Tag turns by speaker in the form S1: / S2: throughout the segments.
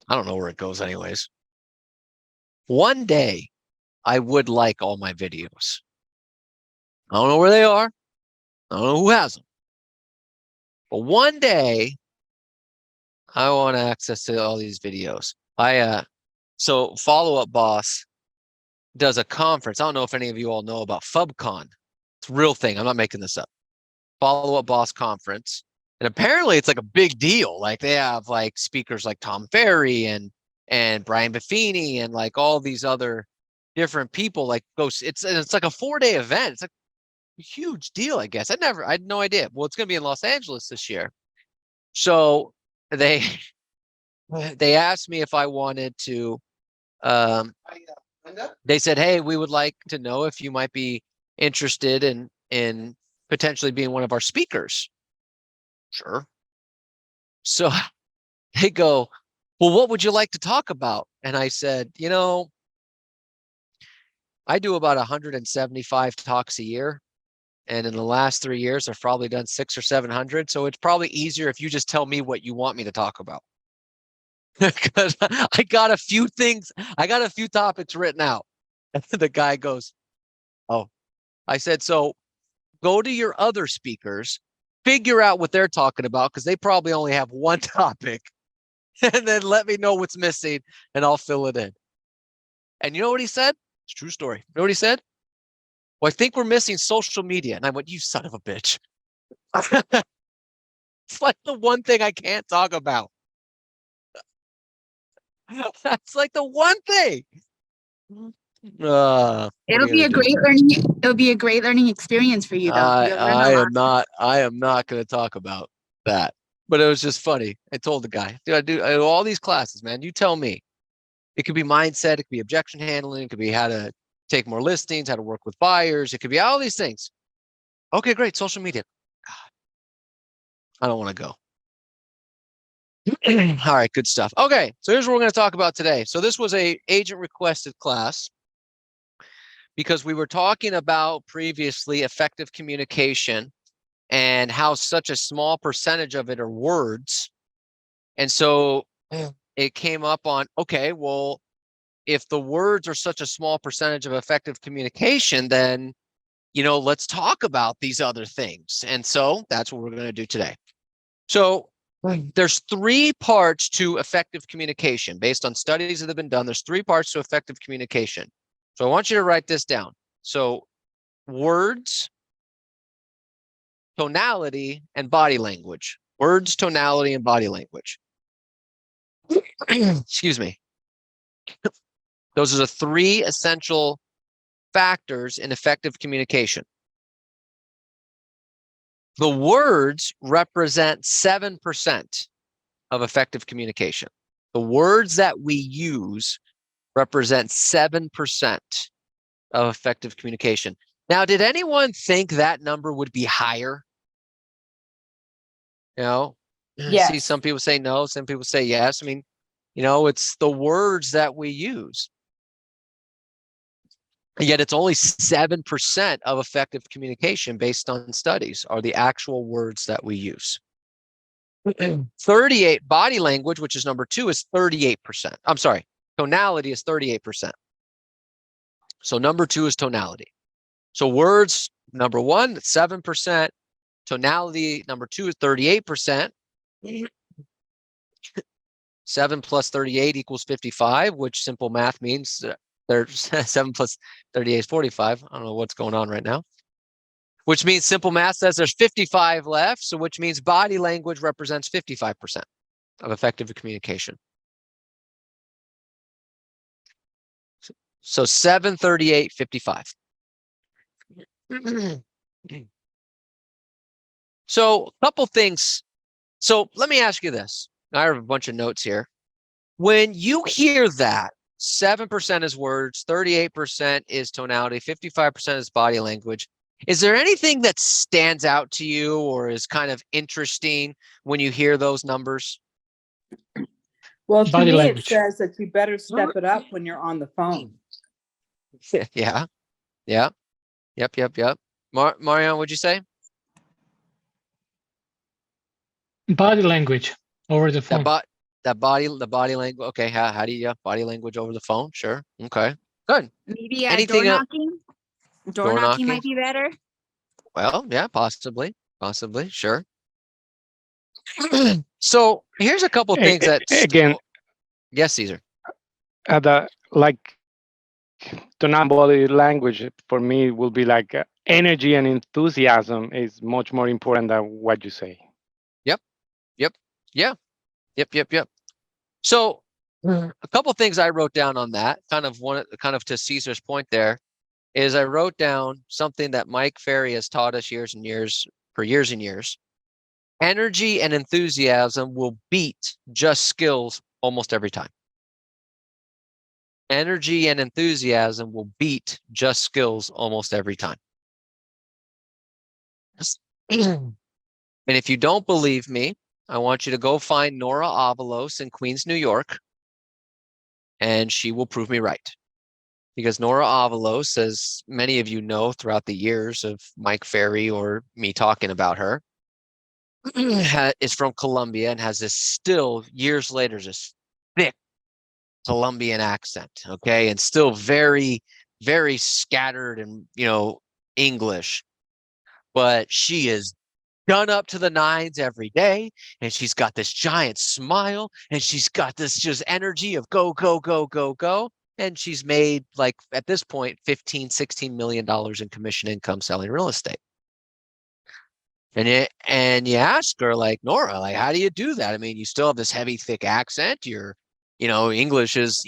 S1: I don't know where it goes anyways. One day, I would like all my videos. I don't know where they are. I don't know who has them. But one day, I want access to all these videos. So Follow Up Boss does a conference. I don't know if any of you all know about FubCon. It's a real thing. I'm not making this up. Follow Up Boss conference. And apparently it's like a big deal. Like they have like speakers like Tom Ferry and Brian Buffini and like all these other different people. Like it's like a 4-day event. It's like a huge deal, I guess. I had no idea. Well, it's gonna be in Los Angeles this year. So they they asked me if I wanted to they said, hey, we would like to know if you might be interested in potentially being one of our speakers. Sure. So they go, well, what would you like to talk about? And I said, I do about 175 talks a year. And in the last 3 years, I've probably done 600 or 700. So it's probably easier if you just tell me what you want me to talk about. Because I got a few topics written out. And the guy goes, oh, I said, so go to your other speakers, figure out what they're talking about, because they probably only have one topic, and then let me know what's missing, and I'll fill it in. And you know what he said? It's a true story. You know what he said? Well, I think we're missing social media. And I went, you son of a bitch. It's like the one thing I can't talk about. That's like the one thing.
S2: It'll be a great learning experience for you though. You'll learn a lot.
S1: I am not going to talk about that. But it was just funny. I told the guy, dude, I do all these classes, man. You tell me. It could be mindset, it could be objection handling, it could be how to take more listings, how to work with buyers, it could be all these things. Okay, great. Social media. God, I don't want to go. All right, good stuff. Okay, so here's what we're going to talk about today. So this was a agent requested class because we were talking about previously effective communication and how such a small percentage of it are words. And so it came up on, okay, well, if the words are such a small percentage of effective communication, then, let's talk about these other things. And so that's what we're going to do today. So there's 3 parts to effective communication based on studies that have been done. There's 3 parts to effective communication. So I want you to write this down. So words, tonality, and body language. Words, tonality, and body language. Excuse me. Those are the 3 essential factors in effective communication. The words represent 7% of effective communication. The words that we use represent 7% of effective communication. Now, did anyone think that number would be higher?
S2: Yes.
S1: See some people say no, some people say yes. I mean, it's the words that we use. And yet it's only 7% of effective communication based on studies are the actual words that we use. 38 body language, which is number 2, is 38%. I'm sorry, tonality is 38%. So number 2 is tonality. So words, number 1, 7%. Tonality, number 2, is 38%. 7 plus 38 equals 55, which simple math means there's 7 plus 38 is 45. I don't know what's going on right now. Which means simple math says there's 55 left. So which means body language represents 55% of effective communication. So 7, 38, 55. So a couple things. So let me ask you this. I have a bunch of notes here. When you hear that 7% is words, 38% is tonality, 55% is body language, is there anything that stands out to you or is kind of interesting when you hear those numbers?
S2: Well, to me, it says that you better step it up when you're on the phone.
S1: Yeah. Yeah. Yep. Marion, what'd you say?
S3: Body language over the phone.
S1: The body language. Okay, how do you body language over the phone? Sure. Okay. Good.
S2: Maybe
S1: Anything
S2: door
S1: else?
S2: knocking. Door
S1: Door
S2: knocking
S1: knocking?
S2: might be better.
S1: Well, yeah, possibly, sure. So here's a couple things that
S4: Again,
S1: yes, Caesar.
S4: the like the non-body language for me will be like energy and enthusiasm is much more important than what you say.
S1: Yep. Yeah. Yep. So a couple things I wrote down on that, kind of to Caesar's point there, is I wrote down something that Mike Ferry has taught us for years and years. Energy and enthusiasm will beat just skills almost every time. Energy and enthusiasm will beat just skills almost every time. And if you don't believe me, I want you to go find Nora Avalos in Queens, New York, and she will prove me right. Because Nora Avalos, as many of you know throughout the years of Mike Ferry or me talking about her, is from Colombia and has this still years later, this thick Colombian accent, okay, and still very, very scattered and English, but she is done up to the nines every day, and she's got this giant smile, and she's got this just energy of go, go, go, go, go. And she's made, like, at this point, $15-16 million in commission income selling real estate. And you ask her, like, Nora, like, how do you do that? I mean, you still have this heavy, thick accent. English is,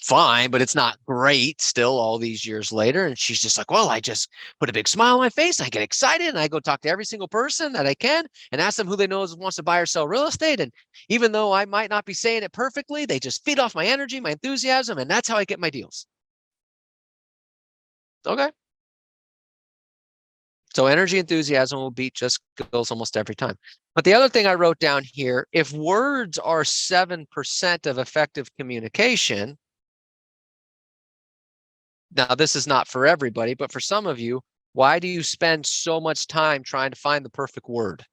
S1: fine, but it's not great still all these years later. And she's just like, well, I just put a big smile on my face. And I get excited and I go talk to every single person that I can and ask them who they know wants to buy or sell real estate. And even though I might not be saying it perfectly, they just feed off my energy, my enthusiasm, and that's how I get my deals. Okay. So energy enthusiasm will beat just skills almost every time. But the other thing I wrote down here, if words are 7% of effective communication, now this is not for everybody, but for some of you, why do you spend so much time trying to find the perfect word?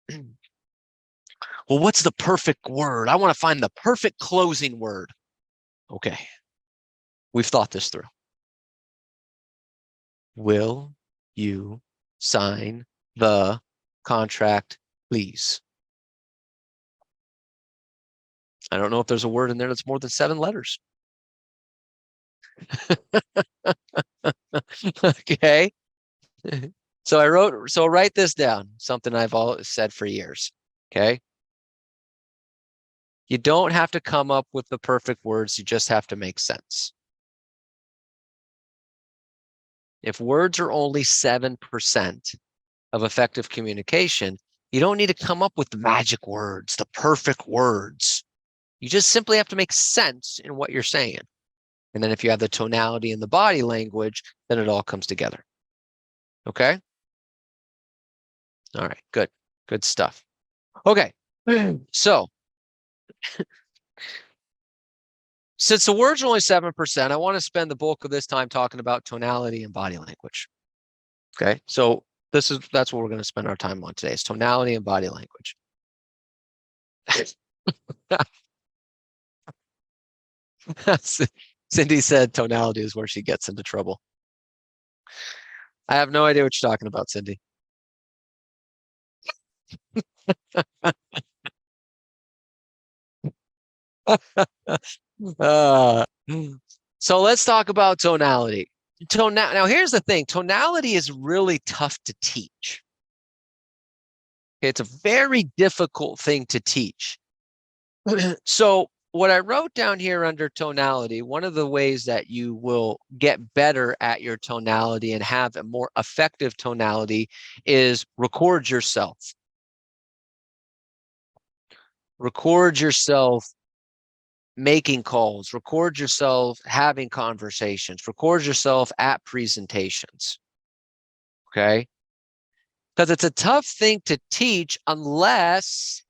S1: Well, what's the perfect word? I want to find the perfect closing word. Okay. We've thought this through. Will you sign the contract, please? I don't know if there's a word in there that's more than 7 letters. Okay. So write this down, something I've always said for years. Okay. You don't have to come up with the perfect words. You just have to make sense. If words are only 7% of effective communication, you don't need to come up with the magic words, the perfect words. You just simply have to make sense in what you're saying. And then if you have the tonality and the body language, then it all comes together. Okay? All right, good. Good stuff. Okay. So since the words are only 7%, I want to spend the bulk of this time talking about tonality and body language. Okay. So that's what we're going to spend our time on today is tonality and body language. Cindy said tonality is where she gets into trouble. I have no idea what you're talking about, Cindy. So let's talk about tonality. Now, here's the thing. Tonality is really tough to teach. It's a very difficult thing to teach. So what I wrote down here under tonality, one of the ways that you will get better at your tonality and have a more effective tonality is record yourself. Record yourself making calls, record yourself having conversations, record yourself at presentations. Okay? Because it's a tough thing to teach unless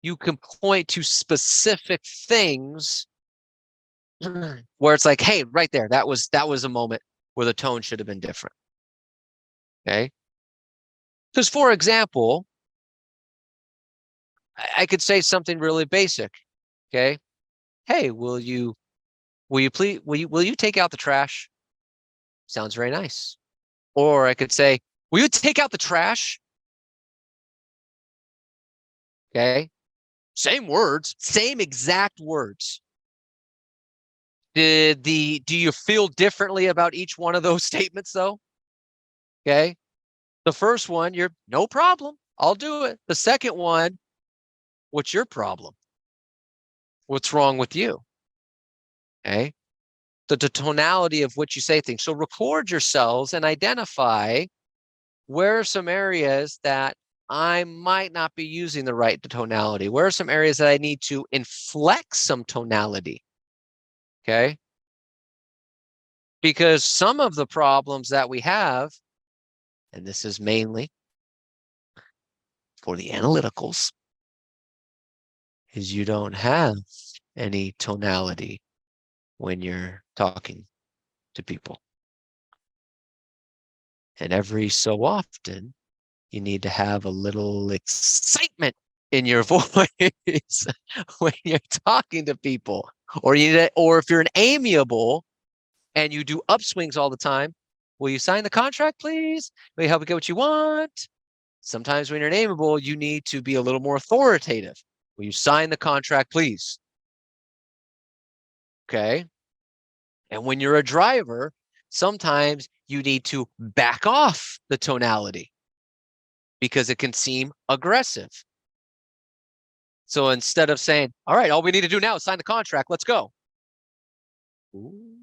S1: you can point to specific things where it's like, hey, right there, that was a moment where the tone should have been different. Okay. Because, for example, I could say something really basic. Okay. Hey, will you take out the trash? Sounds very nice. Or I could say, will you take out the trash? Okay. Same words, same exact words. Do you feel differently about each one of those statements though? Okay. The first one, you're no problem. I'll do it. The second one, what's your problem? What's wrong with you? Okay. The tonality of which you say things. So record yourselves and identify where are some areas that I might not be using the right tonality. Where are some areas that I need to inflect some tonality? Okay. Because some of the problems that we have, and this is mainly for the analyticals, is you don't have any tonality when you're talking to people. And every so often, you need to have a little excitement in your voice when you're talking to people. Or if you're an amiable and you do upswings all the time, will you sign the contract, please? Will you help me get what you want? Sometimes when you're an amiable, you need to be a little more authoritative. Will you sign the contract, please? Okay. And when you're a driver, sometimes you need to back off the tonality because it can seem aggressive. So instead of saying, all right, all we need to do now is sign the contract, let's go. Ooh.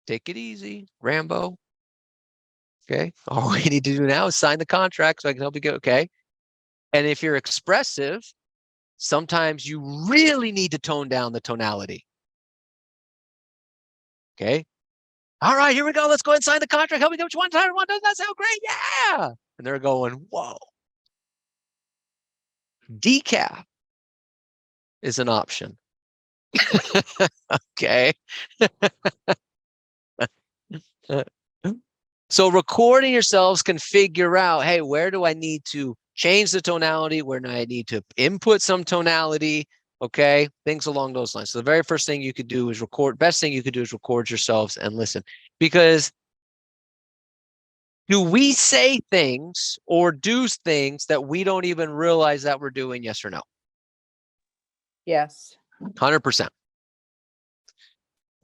S1: Take it easy, Rambo. Okay. All we need to do now is sign the contract so I can help you get okay. And if you're expressive, sometimes you really need to tone down the tonality. Okay. All right, here we go. Let's go ahead and sign the contract. Help me get what you want. Doesn't that sound great? Yeah. And they're going, whoa. Decaf is an option. Okay. So recording yourselves can figure out, hey, where do I need to change the tonality? Where do I need to input some tonality? Okay, things along those lines. So the very first thing you could do is record. Best thing you could do is record yourselves and listen. Because do we say things or do things that we don't even realize that we're doing? Yes or no?
S5: Yes.
S1: 100%.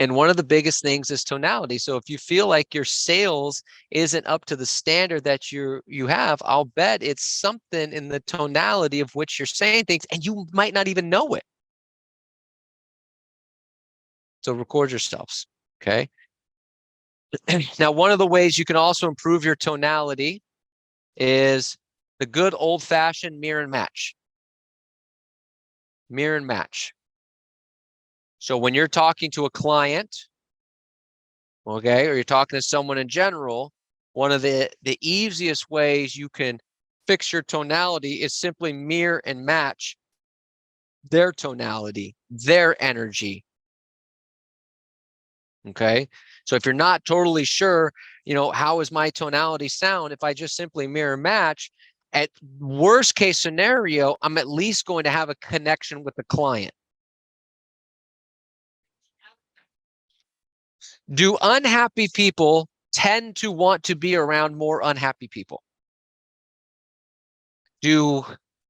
S1: And one of the biggest things is tonality. So if you feel like your sales isn't up to the standard that you have, I'll bet it's something in the tonality of which you're saying things, and you might not even know it. So record yourselves, okay? Now, one of the ways you can also improve your tonality is the good old-fashioned mirror and match. Mirror and match. So when you're talking to a client, okay, or you're talking to someone in general, one of the easiest ways you can fix your tonality is simply mirror and match their tonality, their energy. Okay. So if you're not totally sure, how is my tonality sound? If I just simply mirror match, at worst case scenario, I'm at least going to have a connection with the client. Do unhappy people tend to want to be around more unhappy people? Do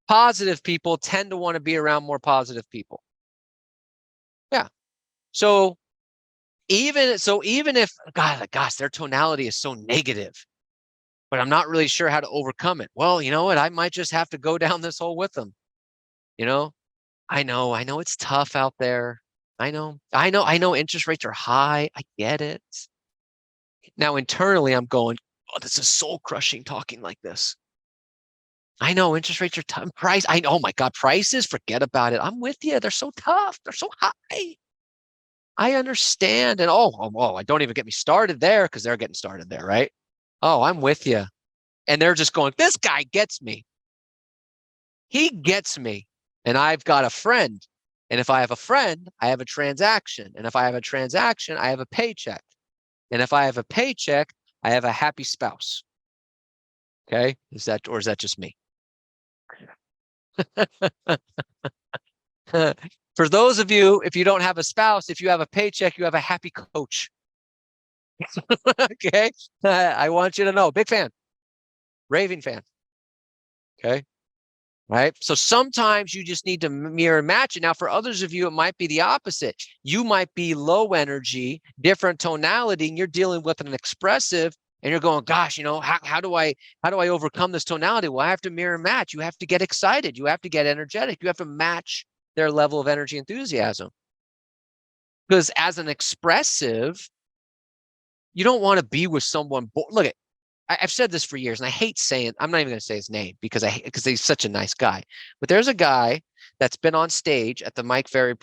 S1: positive people tend to want to be around more positive people? Yeah. So even if, gosh, their tonality is so negative, but I'm not really sure how to overcome it. Well, you know what? I might just have to go down this hole with them. I know it's tough out there. I know interest rates are high. I get it. Now, internally, I'm going, oh, this is soul crushing talking like this. I know interest rates are tough. Oh my God, prices, forget about it. I'm with you. They're so tough. They're so high. I understand. And I don't even get me started there because they're getting started there, right? Oh, I'm with you. And they're just going, this guy gets me. He gets me. And I've got a friend. And if I have a friend, I have a transaction. And if I have a transaction, I have a paycheck. And if I have a paycheck, I have a happy spouse. Okay? Is that just me? For those of you, if you don't have a spouse, if you have a paycheck, you have a happy coach. Okay? I want you to know. Big fan. Raving fan. Okay? Right? So sometimes you just need to mirror and match it. Now, for others of you, it might be the opposite. You might be low energy, different tonality, and you're dealing with an expressive, and you're going, gosh, how do I overcome this tonality? Well, I have to mirror and match. You have to get excited. You have to get energetic. You have to match their level of energy enthusiasm. Because as an expressive, you don't want to be with someone. Look at, I've said this for years, and I hate saying, I'm not even going to say his name because he's such a nice guy. But there's a guy that's been on stage at the Mike Ferry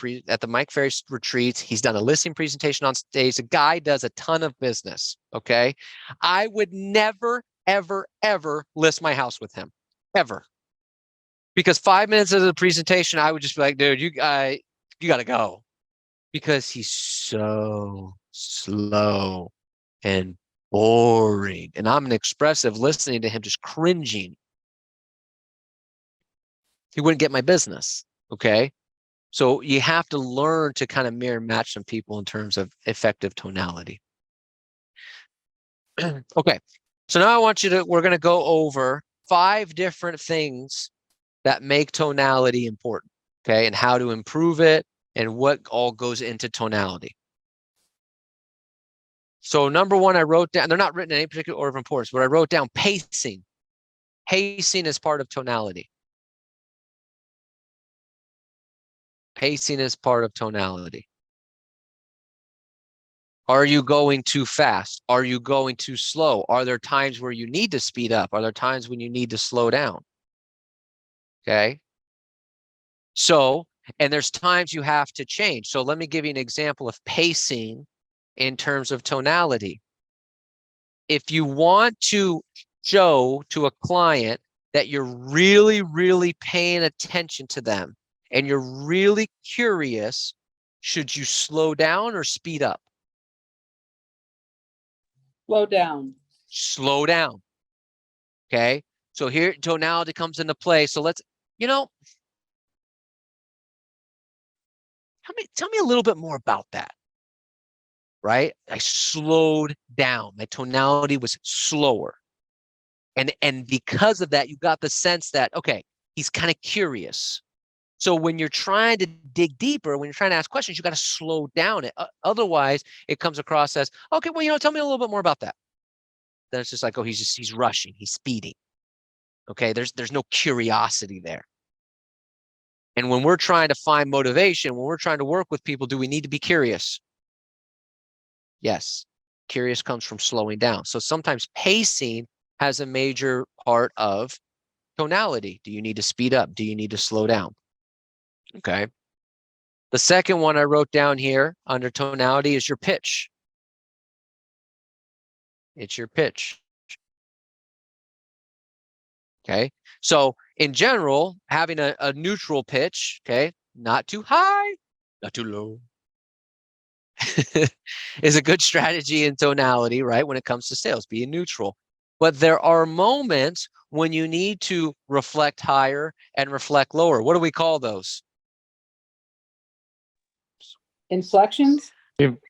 S1: retreats. He's done a listening presentation on stage. The guy does a ton of business. Okay, I would never, ever, ever list my house with him, ever, because 5 minutes into the presentation, I would just be like, dude, you got to go, because he's so slow and boring. And I'm an expressive, listening to him just cringing. He wouldn't get my business. Okay. So you have to learn to kind of mirror match some people in terms of effective tonality. Okay. So now we're going to go over 5 different things that make tonality important. Okay. And how to improve it and what all goes into tonality. So number 1, I wrote down, they're not written in any particular order of importance, but I wrote down pacing. Pacing is part of tonality. Pacing is part of tonality. Are you going too fast? Are you going too slow? Are there times where you need to speed up? Are there times when you need to slow down? Okay. So, and there's times you have to change. So let me give you an example of pacing in terms of tonality. If you want to show to a client that you're really, really paying attention to them and you're really curious, should you slow down or speed up?
S5: Slow down.
S1: Slow down. Okay. So here tonality comes into play. So let's, tell me a little bit more about that. Right? I slowed down. My tonality was slower. And because of that, you got the sense that, okay, he's kind of curious. So when you're trying to dig deeper, when you're trying to ask questions, you got to slow down it. Otherwise, it comes across as, okay, well, tell me a little bit more about that. Then it's just like, oh, he's rushing, he's speeding. Okay, there's no curiosity there. And when we're trying to find motivation, when we're trying to work with people, do we need to be curious? Yes, curious comes from slowing down. So sometimes pacing has a major part of tonality. Do you need to speed up? Do you need to slow down? Okay. The second one I wrote down here under tonality is your pitch. It's your pitch. Okay. So in general, having a neutral pitch, okay, not too high, not too low, is a good strategy in tonality, right? When it comes to sales, being neutral. But there are moments when you need to reflect higher and reflect lower. What do we call those?
S5: Inflections?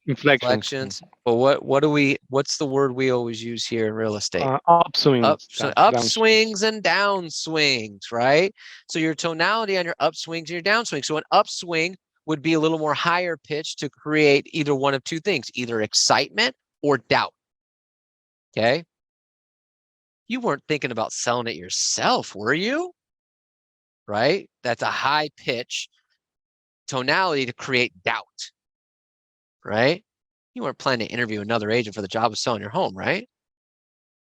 S4: Inflections.
S1: But what's the word we always use here in real estate?
S4: Upswings.
S1: Upswings and downswings, right? So your tonality on your upswings and your downswings. So an upswing would be a little more higher pitch to create either one of 2 things, either excitement or doubt. Okay. You weren't thinking about selling it yourself, were you? Right? That's a high pitch tonality to create doubt. Right? You weren't planning to interview another agent for the job of selling your home, right?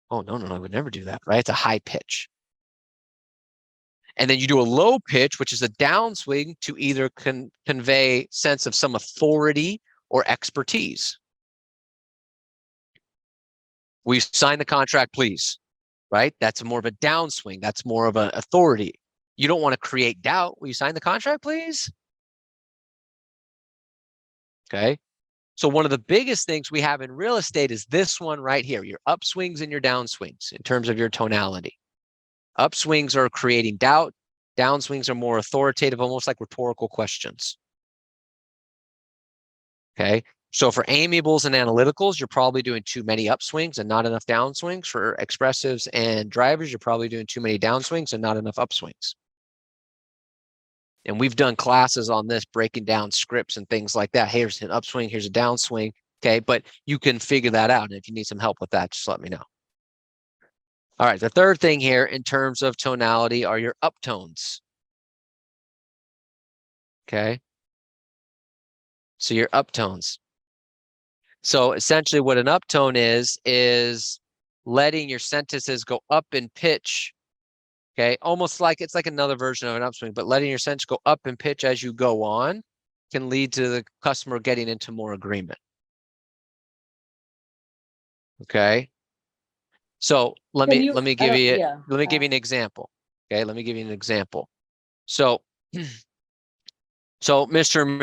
S1: Oh, no, I would never do that, right? It's a high pitch. And then you do a low pitch, which is a downswing to either convey sense of some authority or expertise. We sign the contract, please, right? That's more of a downswing. That's more of an authority. You don't want to create doubt. Will you sign the contract, please? Okay. So one of the biggest things we have in real estate is this one right here, your upswings and your downswings in terms of your tonality. Upswings are creating doubt. Downswings are more authoritative, almost like rhetorical questions. Okay. So for amiables and analyticals, you're probably doing too many upswings and not enough downswings. For expressives and drivers, you're probably doing too many downswings and not enough upswings. And we've done classes on this, breaking down scripts and things like that. Here's an upswing, here's a downswing. Okay, but you can figure that out. And if you need some help with that, just let me know. All right, the third thing here in terms of tonality are your uptones. Okay. So your uptones. So essentially what an uptone is letting your sentences go up in pitch. Okay, almost like it's like another version of an upswing, but letting your sentence go up in pitch as you go on can lead to the customer getting into more agreement. Okay. So let me give you an example. Okay, let me give you an example. So Mr. and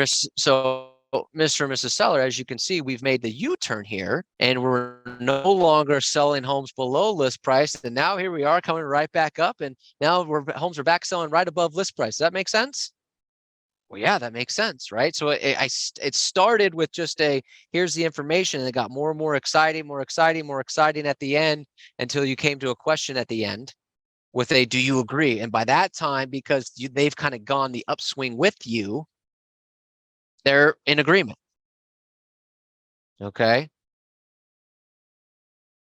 S1: Mrs. Seller, as you can see, we've made the U-turn here, and we're no longer selling homes below list price. And now here we are coming right back up, and now homes are back selling right above list price. Does that make sense? Well, yeah, that makes sense, right? So it started with just here's the information, and it got more and more exciting, more exciting at the end, until you came to a question at the end with do you agree? And by that time, because they've kind of gone the upswing with you, they're in agreement. Okay.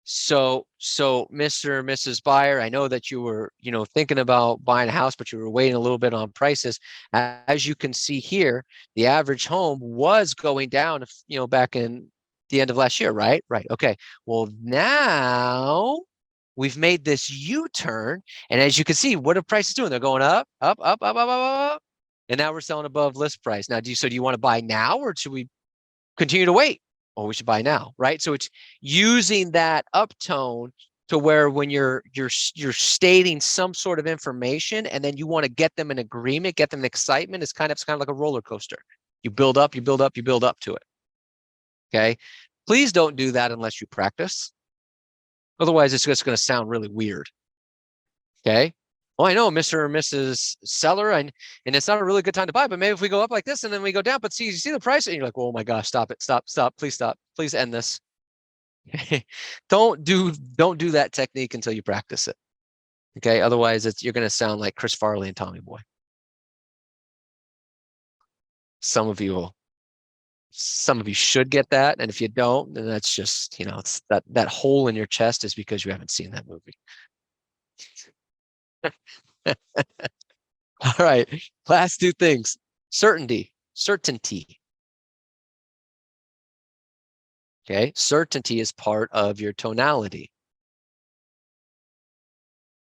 S1: So Mr. and Mrs. Buyer, I know that you were, thinking about buying a house, but you were waiting a little bit on prices. As you can see here, the average home was going down, back in the end of last year, right? Right. Okay. Well, now we've made this U-turn, and as you can see, what are prices doing? They're going up, up, up, up, up, up, up. And now we're selling above list price. Now, do you want to buy now, or should we continue to wait? Oh, we should buy now, right? So it's using that uptone to where when you're stating some sort of information, and then you want to get them in agreement, get them in excitement. It's kind of like a roller coaster. You build up, you build up, you build up to it. Okay. Please don't do that unless you practice. Otherwise, it's just going to sound really weird. Okay. Oh, I know, Mr. or Mrs. Seller, and it's not a really good time to buy, but maybe if we go up like this and then we go down, but you see the price, and you're like, oh my gosh, stop it, stop, please end this. Don't do that technique until you practice it. Okay, otherwise you're going to sound like Chris Farley and Tommy Boy. Some of you should get that, and if you don't, then that's just, it's that hole in your chest is because you haven't seen that movie. All right, last two things. Certainty. Okay, certainty is part of your tonality.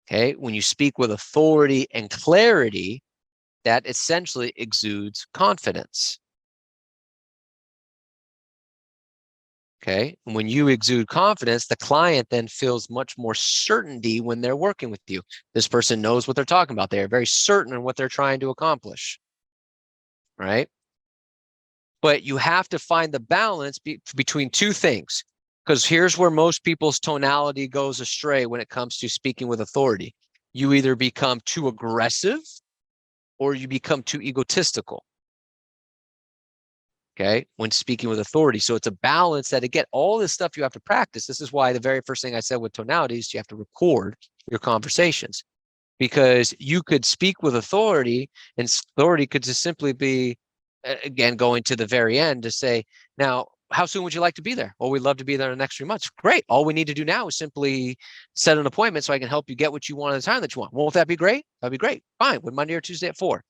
S1: Okay, when you speak with authority and clarity, that essentially exudes confidence. Okay, and when you exude confidence, the client then feels much more certainty when they're working with you. This person knows what they're talking about. They are very certain in what they're trying to accomplish. Right? But you have to find the balance between two things, because here's where most people's tonality goes astray when it comes to speaking with authority. You either become too aggressive or you become too egotistical. Okay, when speaking with authority. So it's a balance that, again, all this stuff you have to practice. This is why the very first thing I said with tonality is you have to record your conversations, because you could speak with authority, and authority could just simply be, again, going to the very end to say, now, how soon would you like to be there? Well, we'd love to be there in the next 3 months. Great. All we need to do now is simply set an appointment so I can help you get what you want at the time that you want. Won't that be great? That'd be great. Fine. Would Monday or Tuesday at 4?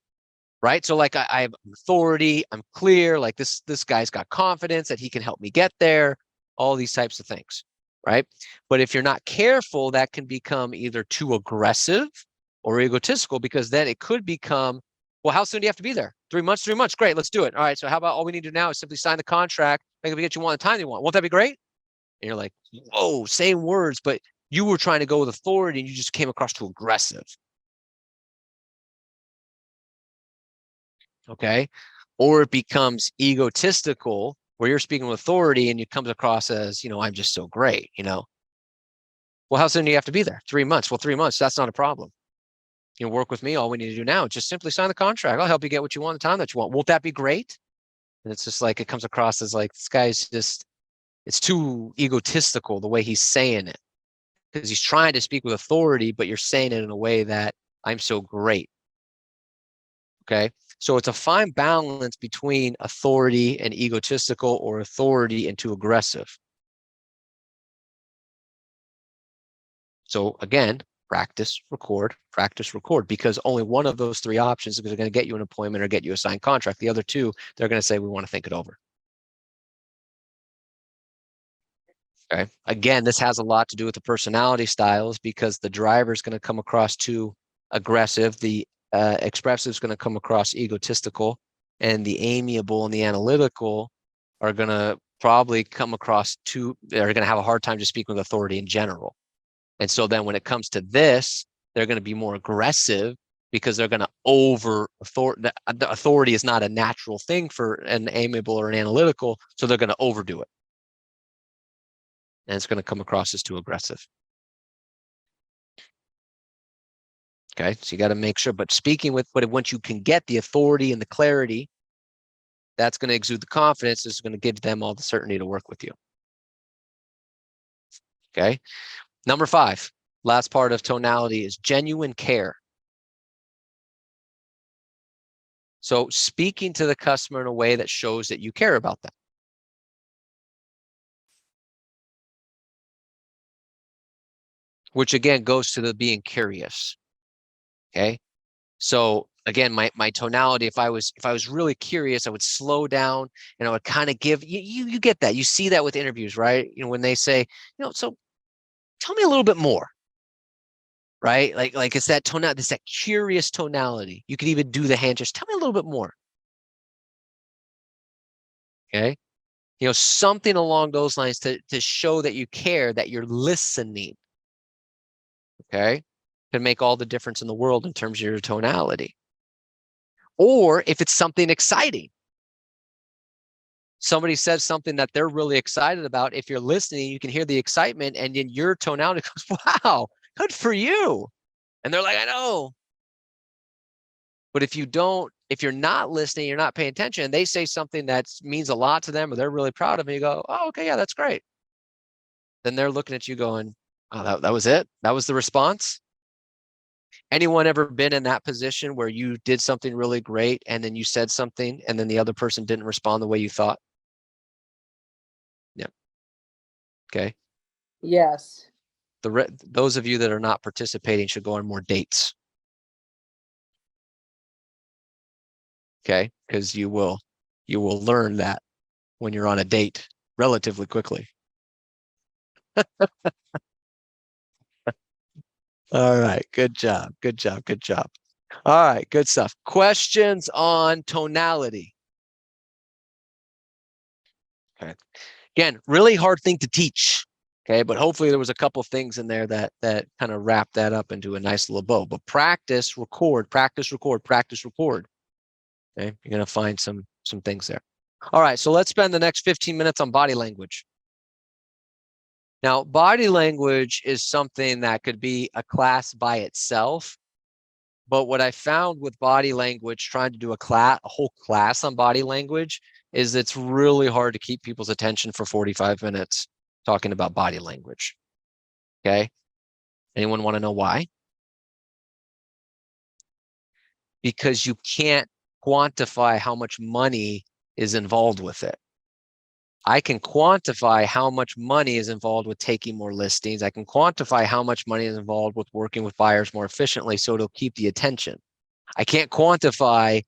S1: Right. So like I have authority. I'm clear. Like this guy's got confidence that he can help me get there. All these types of things. Right. But if you're not careful, that can become either too aggressive or egotistical, because then it could become, well, how soon do you have to be there? 3 months, 3 months. Great. Let's do it. All right. So how about all we need to do now is simply sign the contract. Make we get you one the time you want. Won't that be great? And you're like, whoa, same words, but you were trying to go with authority and you just came across too aggressive. Okay. Or it becomes egotistical, where you're speaking with authority and it comes across as, I'm just so great, Well, how soon do you have to be there? 3 months. Well, 3 months, that's not a problem. Work with me. All we need to do now is just simply sign the contract. I'll help you get what you want, the time that you want. Won't that be great? And it's just like, it comes across as like, this guy's just, it's too egotistical the way he's saying it, because he's trying to speak with authority, but you're saying it in a way that I'm so great. Okay. So it's a fine balance between authority and egotistical, or authority and too aggressive. So again, practice, record, because only one of those three options is going to get you an appointment or get you a signed contract. The other two, they're going to say, we want to think it over. Okay. Again, this has a lot to do with the personality styles, because the driver is going to come across too aggressive. The expressive is going to come across egotistical, and the amiable and the analytical are going to probably come across they're going to have a hard time just speaking with authority in general. And so then when it comes to this, they're going to be more aggressive, because they're going to the authority is not a natural thing for an amiable or an analytical. So they're going to overdo it. And it's going to come across as too aggressive. Okay. So you got to make sure, but once you can get the authority and the clarity, that's going to exude the confidence. It's going to give them all the certainty to work with you. Okay. Number 5, last part of tonality, is genuine care. So speaking to the customer in a way that shows that you care about them. Which again goes to the being curious. Okay. So again, my tonality, if I was really curious, I would slow down and I would kind of give you get that. You see that with interviews, right? When they say, so tell me a little bit more. Right? Like it's that tonality, it's that curious tonality. You could even do the hand gestures. Tell me a little bit more. Okay. Something along those lines to show that you care, that you're listening. Okay. Can make all the difference in the world in terms of your tonality. Or if it's something exciting, somebody says something that they're really excited about, if you're listening, you can hear the excitement, and in your tonality goes, wow, good for you. And they're like, I know. But if you're not listening, you're not paying attention, and they say something that means a lot to them, or they're really proud of it, you go, oh, okay, yeah, that's great. Then they're looking at you going, oh, that was it? That was the response? Anyone ever been in that position where you did something really great and then you said something and then the other person didn't respond the way you thought? Yeah. Okay.
S5: Yes.
S1: Those of you that are not participating should go on more dates. Okay. Because you will learn that when you're on a date relatively quickly. All right. Good job. Good job. Good job. All right. Good stuff. Questions on tonality? Okay. Again, really hard thing to teach. Okay. But hopefully there was a couple things in there that kind of wrap that up into a nice little bow. But practice, record, practice, record, practice, record. Okay. You're going to find some things there. All right. So let's spend the next 15 minutes on body language. Now, body language is something that could be a class by itself. But what I found with body language, trying to do a whole class on body language, is it's really hard to keep people's attention for 45 minutes talking about body language. Okay. Anyone want to know why? Because you can't quantify how much money is involved with it. I can quantify how much money is involved with taking more listings. I can quantify how much money is involved with working with buyers more efficiently, so it'll keep the attention. I can't quantify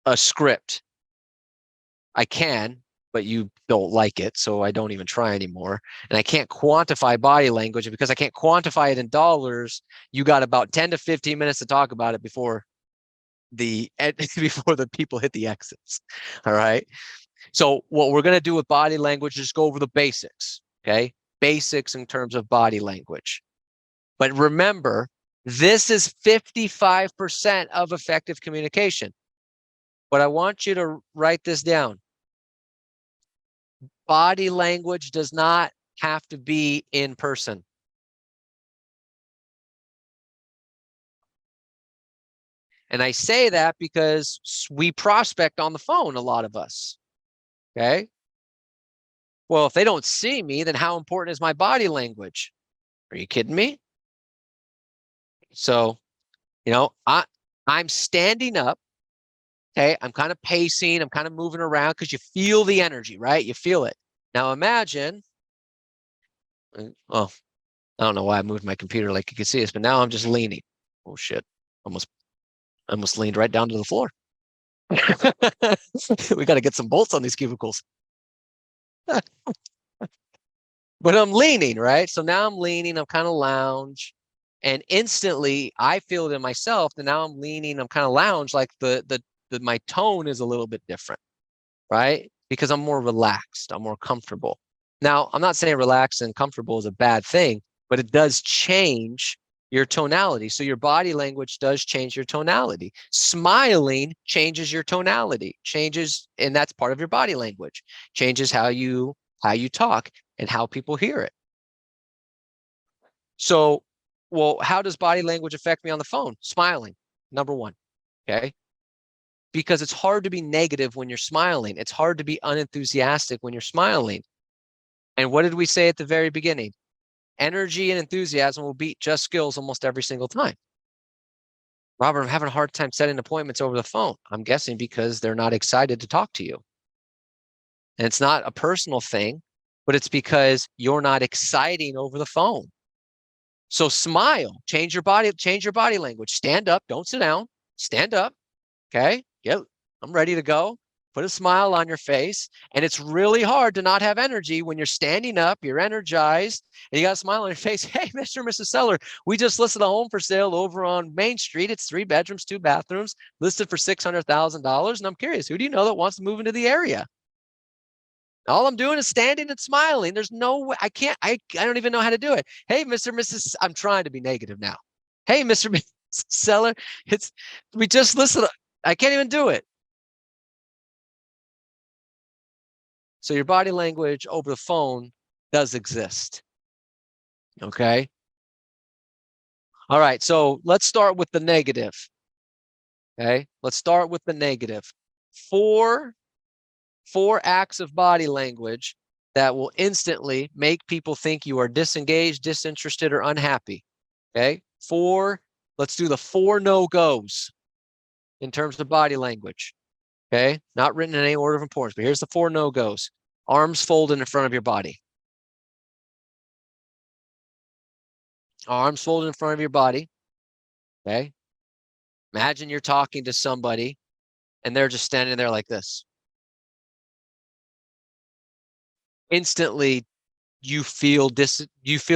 S1: a script. I can, but you don't like it, so I don't even try anymore. And I can't quantify body language, because I can't quantify it in dollars. You got about 10 to 15 minutes to talk about it before the people hit the exits. All right. So what we're going to do with body language is go over the basics. Okay. Basics in terms of body language. But remember, this is 55% of effective communication. But I want you to write this down. body language does not have to be in person. And I say that because we prospect on the phone, a lot of us. Okay. Well, if they don't see me, then how important is my body language? Are you kidding me? So, I'm standing up. Okay. I'm kind of pacing. I'm kind of moving around because you feel the energy, right? You feel it. Now imagine, well, I don't know why I moved my computer like you can see this, but now I'm just leaning. Oh shit. Almost leaned right down to the floor. We got to get some bolts on these cubicles. But I'm leaning, right? So now I'm leaning, I'm kind of lounge. And instantly I feel it in myself. And now I'm leaning, I'm kind of lounge, like my tone is a little bit different, right? Because I'm more relaxed, I'm more comfortable. Now, I'm not saying relaxed and comfortable is a bad thing, but it does change your tonality. So your body language does change your tonality. Smiling changes your tonality, and that's part of your body language, changes how you talk and how people hear it. So, well, how does body language affect me on the phone? Smiling, number one, okay? Because it's hard to be negative when you're smiling. It's hard to be unenthusiastic when you're smiling. And what did we say at the very beginning? Energy and enthusiasm will beat just skills almost every single time. Robert, I'm having a hard time setting appointments over the phone. I'm guessing because they're not excited to talk to you. And it's not a personal thing, but it's because you're not exciting over the phone. So smile, change your body language. Stand up, don't sit down. Stand up. Okay. Yep. I'm ready to go. Put a smile on your face. And it's really hard to not have energy when you're standing up, you're energized, and you got a smile on your face. Hey, Mr. and Mrs. Seller, we just listed a home for sale over on Main Street. It's 3 bedrooms, 2 bathrooms, listed for $600,000. And I'm curious, who do you know that wants to move into the area? All I'm doing is standing and smiling. There's no way I don't even know how to do it. Hey, Mr. and Mrs. I'm trying to be negative now. Hey, Mr. and Mrs. Seller, we just listed. I can't even do it. So your body language over the phone does exist. Okay. All right. So let's start with the negative. Okay. Let's start with the negative. Four acts of body language that will instantly make people think you are disengaged, disinterested, or unhappy. Okay. Let's do the 4 no-goes in terms of body language. Okay. Not written in any order of importance, but here's the 4 no-goes. Arms folded in front of your body. Arms folded in front of your body. Okay. Imagine you're talking to somebody and they're just standing there like this. Instantly, you feel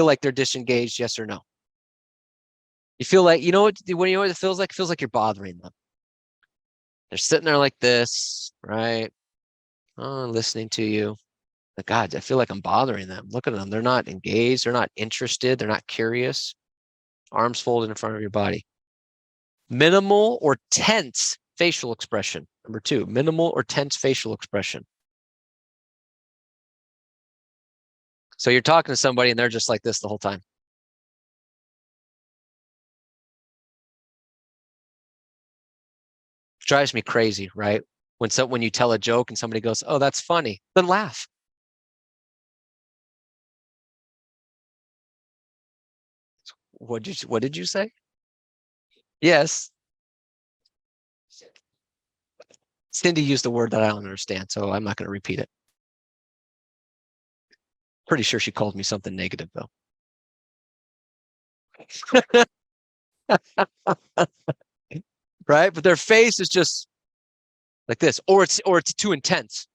S1: like they're disengaged, yes or no? You feel like, you know what it feels like? It feels like you're bothering them. They're sitting there like this, right? Oh, listening to you. But God, I feel like I'm bothering them. Look at them. They're not engaged. They're not interested. They're not curious. Arms folded in front of your body. Minimal or tense facial expression. Number 2, minimal or tense facial expression. So you're talking to somebody and they're just like this the whole time. It drives me crazy, right? When you tell a joke and somebody goes, "Oh, that's funny," then laugh. What did you say? Yes. Cindy used a word that I don't understand, so I'm not going to repeat it. Pretty sure she called me something negative though. Right? But their face is just like this, or it's too intense.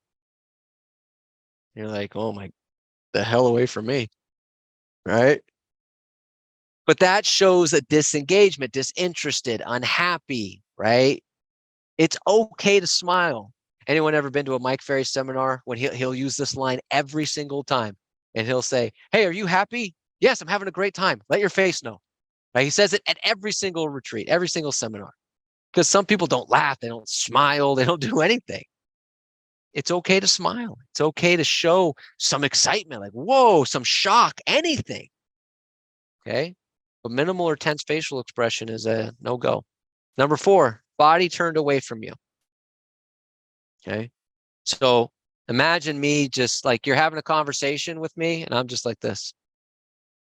S1: You're like, "Oh my, the hell away from me." Right? But that shows a disengagement, disinterested, unhappy, right? It's okay to smile. Anyone ever been to a Mike Ferry seminar when he'll use this line every single time, and he'll say, "Hey, are you happy?" "Yes, I'm having a great time. Let your face know." Right? He says it at every single retreat, every single seminar, because some people don't laugh, they don't smile, they don't do anything. It's okay to smile. It's okay to show some excitement, like, whoa, some shock, anything. Okay. But minimal or tense facial expression is a no-go. Number 4, body turned away from you. Okay. So imagine me just like you're having a conversation with me and I'm just like this.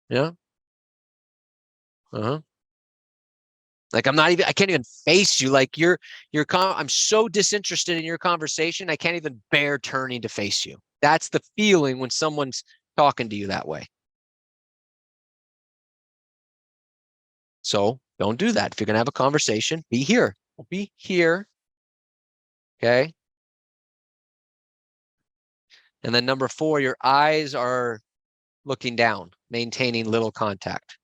S1: Yeah. Uh-huh. Like I can't even face you. Like I'm so disinterested in your conversation. I can't even bear turning to face you. That's the feeling when someone's talking to you that way. So don't do that. If you're going to have a conversation, be here. Be here. Okay. And then number 4, your eyes are looking down, maintaining little contact.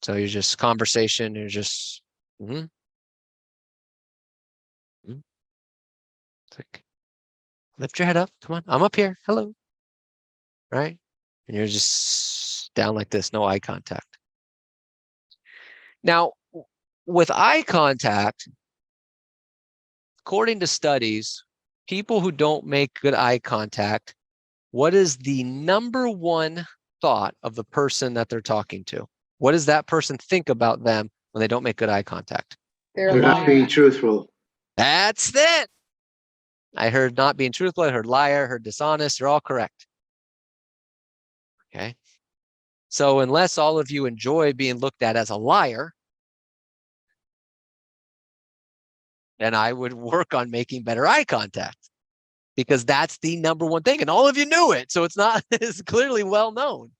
S1: So you're just conversation. You're just, like, lift your head up. Come on. I'm up here. Hello. Right. And you're just down like this. No eye contact. Now, with eye contact, according to studies, people who don't make good eye contact, what is the number one thought of the person that they're talking to? What does that person think about them when they don't make good eye contact?
S5: They're
S6: They're not being truthful.
S1: That's it. I heard not being truthful. I heard liar. I heard dishonest. They're all correct. Okay. So unless all of you enjoy being looked at as a liar, then I would work on making better eye contact, because that's the number one thing. And all of you knew it. So it's clearly well known.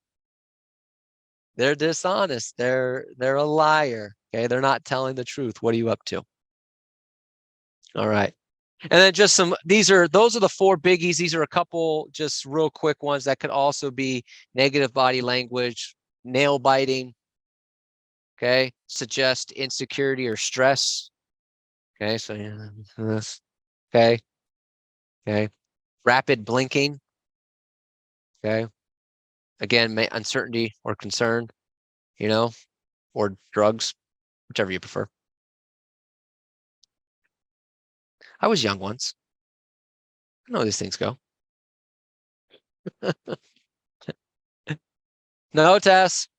S1: They're dishonest. They're a liar. Okay. They're not telling the truth. What are you up to? All right. And then just those are the 4 biggies. These are a couple just real quick ones that could also be negative body language, nail biting. Okay. Suggest insecurity or stress. Okay. So yeah, this. Okay. Okay. Rapid blinking. Okay. Again, uncertainty or concern, or drugs, whichever you prefer. I was young once. I know how these things go. No, Tess.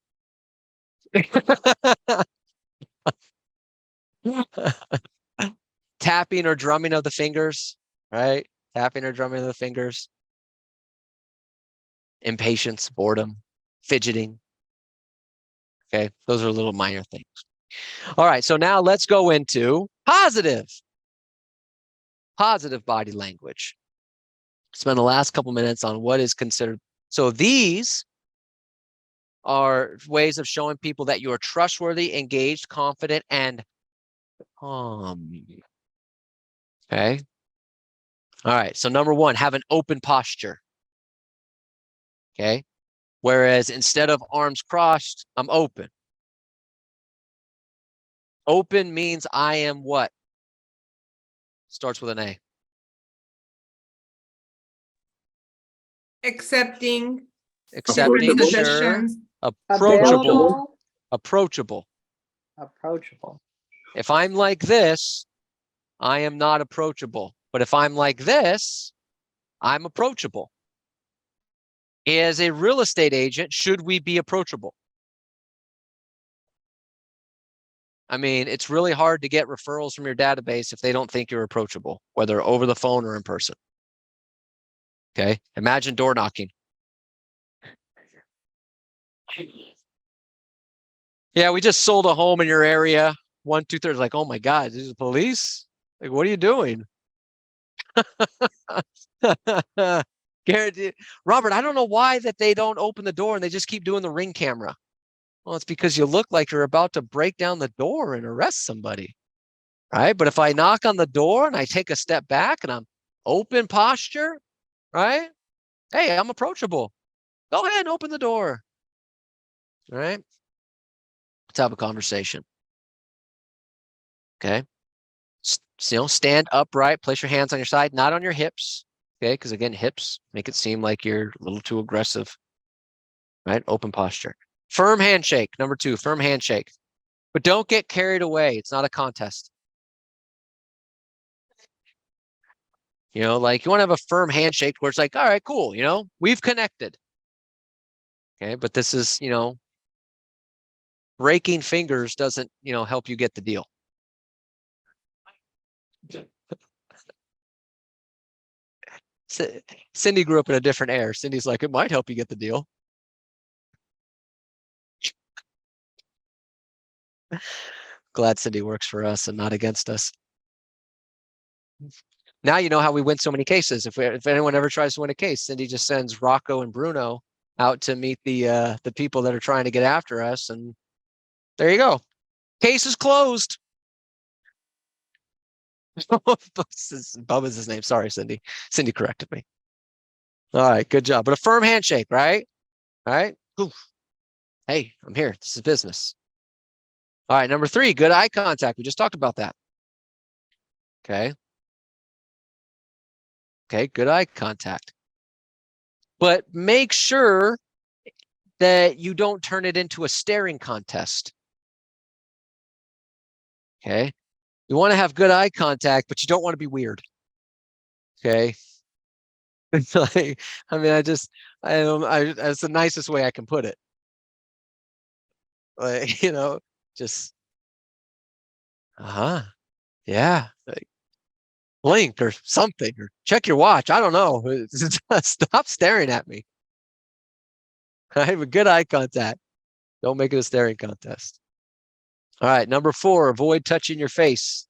S1: Tapping or drumming of the fingers, right? Tapping or drumming of the fingers. Impatience, boredom, fidgeting. Okay, those are little minor things. All right, so now let's go into positive body language. Spend the last couple minutes on what is considered. So these are ways of showing people that you are trustworthy, engaged, confident, and calm. Okay. All right. So number 1, have an open posture. Okay. Whereas instead of arms crossed, I'm open. Open means I am what? Starts with an A.
S7: Accepting.
S1: Accepting,
S6: Approachable.
S1: sure.
S7: Suggestions.
S1: Approachable.
S5: Available.
S1: Approachable.
S5: Approachable.
S1: If I'm like this, I am not approachable. But if I'm like this, I'm approachable. As a real estate agent, should we be approachable? I mean, it's really hard to get referrals from your database if they don't think you're approachable, whether over the phone or in person. Okay. Imagine door knocking. Yeah, we just sold a home in your area. 1, 2, 3. Like, oh my God, this is the police? Like, what are you doing? Guaranteed. Robert, I don't know why that they don't open the door and they just keep doing the ring camera. Well, it's because you look like you're about to break down the door and arrest somebody. Right. But if I knock on the door and I take a step back and I'm open posture, right? Hey, I'm approachable. Go ahead and open the door. All right. Let's have a conversation. Okay. Stand upright, place your hands on your side, not on your hips. Okay. Because again, hips make it seem like you're a little too aggressive. Right. Open posture. Firm handshake. Number 2, firm handshake. But don't get carried away. It's not a contest. You know, like you want to have a firm handshake where it's like, all right, cool. You know, we've connected. Okay. But this is, you know, breaking fingers doesn't, you know, help you get the deal. Cindy grew up in a different era. Cindy's like, it might help you get the deal. Glad Cindy works for us and not against us. Now you know how we win so many cases. If anyone ever tries to win a case, Cindy just sends Rocco and Bruno out to meet the people that are trying to get after us, and there you go. Case is closed. Bubba's his name. Sorry, Cindy. Cindy corrected me. All right, good job. But a firm handshake, right? All right. Oof. Hey, I'm here. This is business. All right, number 3, good eye contact. We just talked about that. Okay. Okay, good eye contact. But make sure that you don't turn it into a staring contest. Okay. You want to have good eye contact, but you don't want to be weird. Okay. It's like, I mean, that's the nicest way I can put it. Like, you know, just, yeah, like blink or something, or check your watch. I don't know. Stop staring at me. I have a good eye contact. Don't make it a staring contest. All right, number 4, avoid touching your face.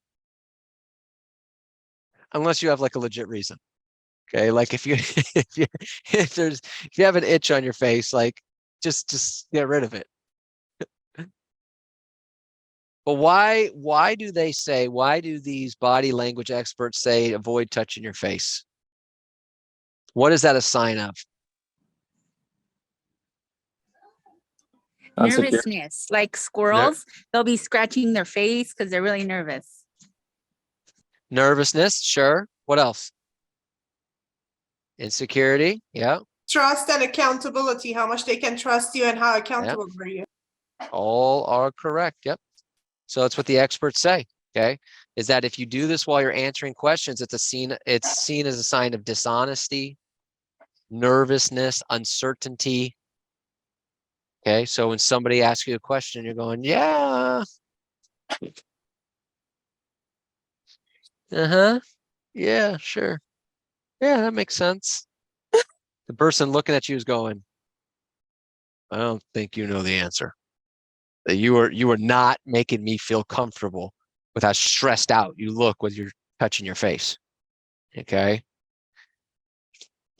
S1: Unless you have like a legit reason. Okay, like if you if you have an itch on your face, like just get rid of it. But why do these body language experts say avoid touching your face? What is that a sign of?
S2: Nervousness, like squirrels, they'll be scratching their face because they're really nervous.
S1: Nervousness, sure. What else? Insecurity, yeah.
S6: Trust and accountability, how much they can trust you and how accountable are you.
S1: All are correct, yep. So that's what the experts say, okay? Is that if you do this while you're answering questions, it's seen as a sign of dishonesty, nervousness, uncertainty. Okay, so when somebody asks you a question, you're going, yeah. Yeah, sure. Yeah, that makes sense. The person looking at you is going, I don't think you know the answer. That you are not making me feel comfortable with how stressed out you look when you're touching your face. Okay.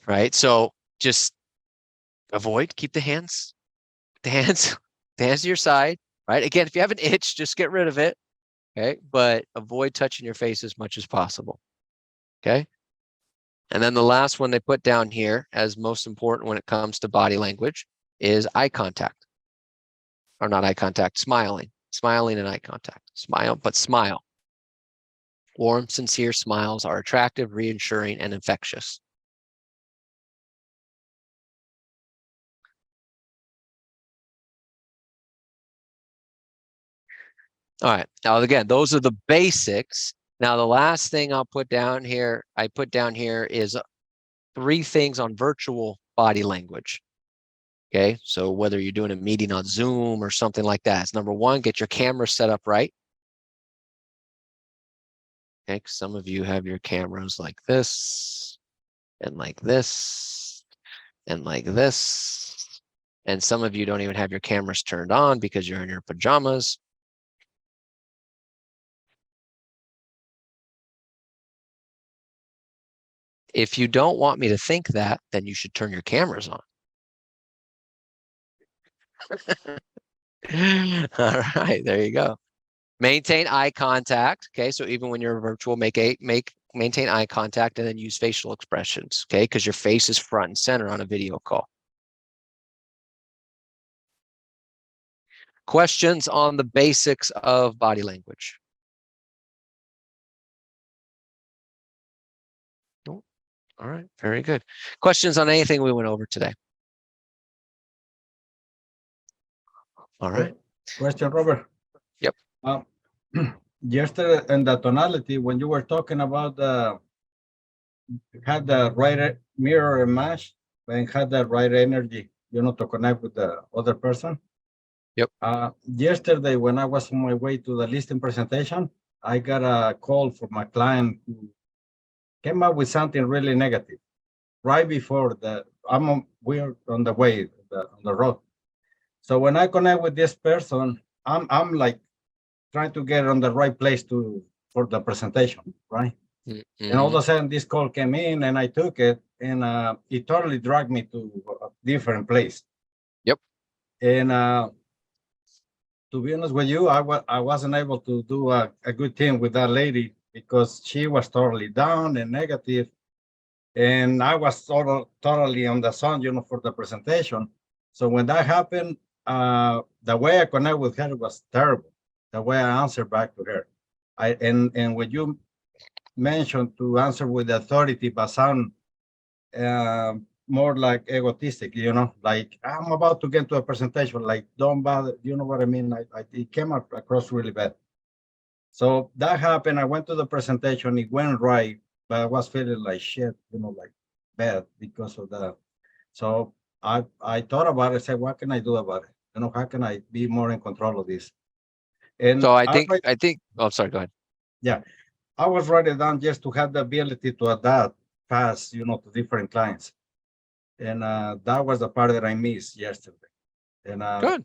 S1: Right. So just keep the hands to your side. Right. Again, if you have an itch, just get rid of it. Okay. But avoid touching your face as much as possible. Okay. And then the last one they put down here as most important when it comes to body language is eye contact. Or not eye contact, smiling. Smiling and eye contact. Smile, but smile. Warm, sincere smiles are attractive, reassuring, and infectious. All right. Now, again, those are the basics. Now, the last thing I put down here is 3 things on virtual body language. Okay. So whether you're doing a meeting on Zoom or something like that, it's number 1, get your camera set up right. Okay. Some of you have your cameras like this and like this and like this. And some of you don't even have your cameras turned on because you're in your pajamas. If you don't want me to think that, then you should turn your cameras on. All right, there you go. Maintain eye contact. Okay, so even when you're virtual, maintain eye contact and then use facial expressions. Okay, because your face is front and center on a video call. Questions on the basics of body language? Oh, all right, very good. Questions on anything we went over today? All right.
S7: Question, Robert.
S1: Yep.
S7: Yesterday in the tonality, when you were talking about had the right mirror match and had the right energy, to connect with the other person.
S1: Yep.
S7: Yesterday, when I was on my way to the listing presentation, I got a call from a client who came up with something really negative right before we're on the way on the road. So when I connect with this person, I'm like trying to get on the right place for the presentation, right?
S1: Mm-hmm.
S7: And all of a sudden, this call came in, and I took it, and it totally dragged me to a different place.
S1: Yep.
S7: And to be honest with you, I wasn't able to do a good thing with that lady because she was totally down and negative, and I was totally on the sun, for the presentation. So when that happened, the way I connect with her was terrible. The way I answered back to her, and when you mentioned to answer with authority, but sound more like egotistic, like I'm about to get to a presentation, like don't bother, you know what I mean? It came across really bad. So that happened. I went to the presentation, it went right, but I was feeling like shit, like bad because of that. So I thought about it, said, what can I do about it? How can I be more in control of this? And
S1: So I think, oh, sorry, go ahead.
S7: Yeah, I was writing down just to have the ability to adapt fast, to different clients. And that was the part that I missed yesterday. And
S1: Good.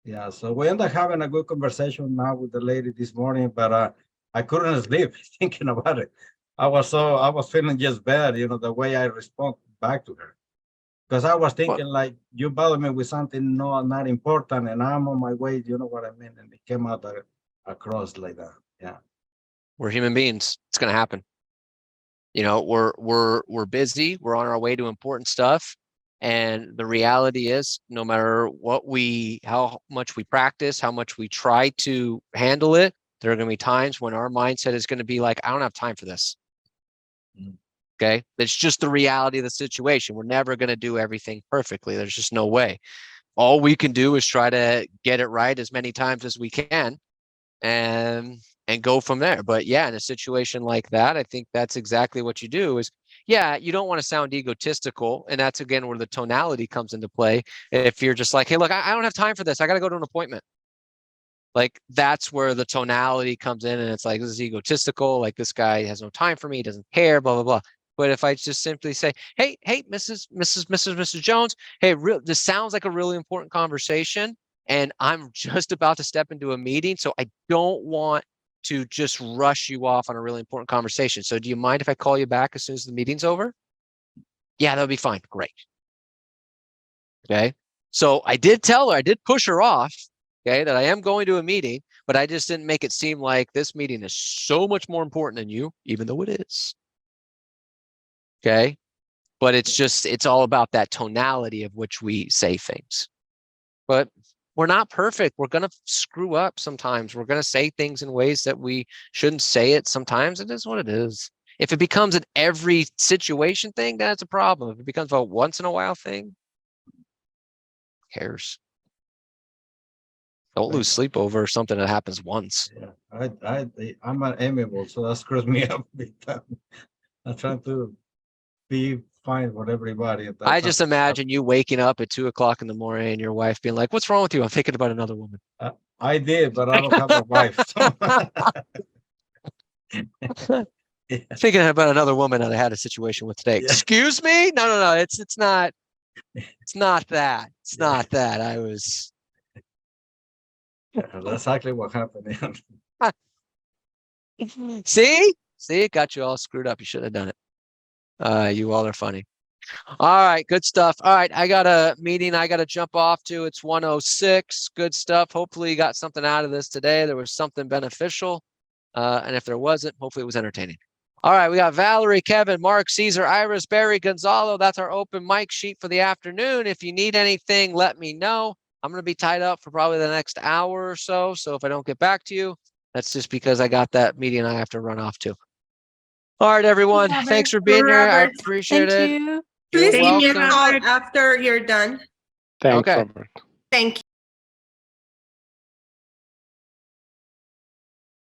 S7: yeah, so we ended up having a good conversation now with the lady this morning, but I couldn't sleep thinking about it. I was feeling just bad, the way I respond back to her. Because I was thinking like, you bother me with something not important, and I'm on my way, you know what I mean? And it came out across like that. Yeah.
S1: We're human beings. It's going to happen. We're busy. We're on our way to important stuff. And the reality is, no matter how much we practice, how much we try to handle it, there are going to be times when our mindset is going to be like, I don't have time for this. Okay. It's just the reality of the situation. We're never going to do everything perfectly. There's just no way. All we can do is try to get it right as many times as we can and go from there. But yeah, in a situation like that, I think that's exactly what you do is, yeah, you don't want to sound egotistical. And that's, again, where the tonality comes into play. If you're just like, hey, look, I don't have time for this. I got to go to an appointment. Like, that's where the tonality comes in. And it's like, this is egotistical. Like, this guy has no time for me. He doesn't care, blah, blah, blah. But if I just simply say, hey, Mrs. Jones, hey, this sounds like a really important conversation, and I'm just about to step into a meeting, so I don't want to just rush you off on a really important conversation. So do you mind if I call you back as soon as the meeting's over? Yeah, that'll be fine. Great. Okay. So I did tell her, I did push her off, okay, that I am going to a meeting, but I just didn't make it seem like this meeting is so much more important than you, even though it is. Okay. But it's all about that tonality of which we say things. But we're not perfect. We're going to screw up sometimes. We're going to say things in ways that we shouldn't say it. Sometimes it is what it is. If it becomes an every situation thing, that's a problem. If it becomes a once in a while thing, who cares? Don't lose sleep over something that happens once.
S7: Yeah, I'm an amiable, so that screws me up big time. I'm trying to be fine with everybody.
S1: I just imagine you waking up at 2 o'clock in the morning and your wife being like, what's wrong with you? I'm thinking about another woman.
S7: I did, but I don't have a wife. So.
S1: Yeah. Thinking about another woman that I had a situation with today. Yeah. Excuse me? No. It's not that. It's not that. I was.
S7: Yeah, that's exactly what happened.
S1: See, it got you all screwed up. You should have done it. You all are funny. All right, good stuff. All right, I got a meeting I got to jump off to. It's 1:06. Good stuff. Hopefully you got something out of this today. There was something beneficial. And if there wasn't, hopefully it was entertaining. All right, we got Valerie, Kevin, Mark, Caesar, Iris, Barry, Gonzalo. That's our open mic sheet for the afternoon. If you need anything, let me know. I'm going to be tied up for probably the next hour or so. So if I don't get back to you, that's just because I got that meeting I have to run off to. All right, everyone. Thanks for being here. I appreciate it.
S2: you.
S6: Please give me a
S1: welcome.
S6: call after you're done.
S4: Thanks,
S1: Okay.
S4: Robert.
S6: Thank you.